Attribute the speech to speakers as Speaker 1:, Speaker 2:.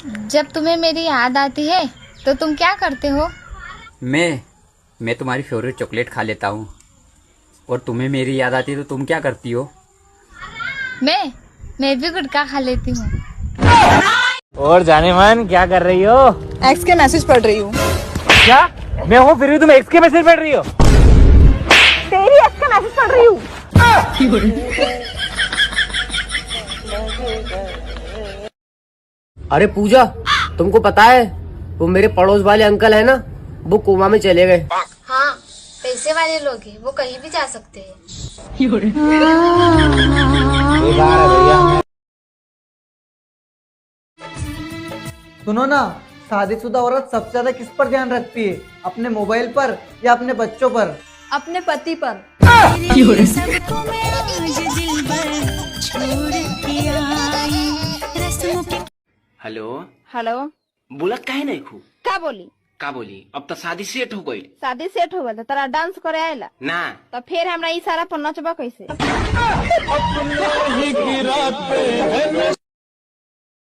Speaker 1: जब तुम्हें मेरी याद आती है तो तुम क्या करते हो?
Speaker 2: मैं तुम्हारी फेवरेट चॉकलेट खा लेता हूँ। और तुम्हें मेरी याद आती है तो तुम क्या करती हो?
Speaker 1: मैं भी गुटखा खा लेती हूँ।
Speaker 3: और जाने मन क्या कर रही हो?
Speaker 4: एक्स के मैसेज पढ़ रही हूँ।
Speaker 3: क्या? मैं हूँ फिर भी तुम एक्स के मैसेज पढ़ रही हो?
Speaker 4: तेरी एक्स का मैसेज पढ़ रही हूँ।
Speaker 5: अरे पूजा, तुमको पता है वो मेरे पड़ोस वाले अंकल है ना, वो कोमा में चले गए।
Speaker 1: हाँ, पैसे वाले लोग हैं, वो कहीं भी जा सकते हैं।
Speaker 6: सुनो ना, शादीशुदा औरत सबसे ज्यादा किस पर ध्यान रखती है? अपने मोबाइल पर या अपने बच्चों पर?
Speaker 4: अपने पति पर।
Speaker 7: Hello
Speaker 8: hello.
Speaker 7: बोलत काहे नहीं खूब?
Speaker 8: का बोली?
Speaker 7: का बोली? अब तो शादी सेट हो गई।
Speaker 8: शादी सेट हो गल तोरा डांस करे आयला
Speaker 7: ना
Speaker 8: तो फिर हमरा इशारा पर नचबा कैसे?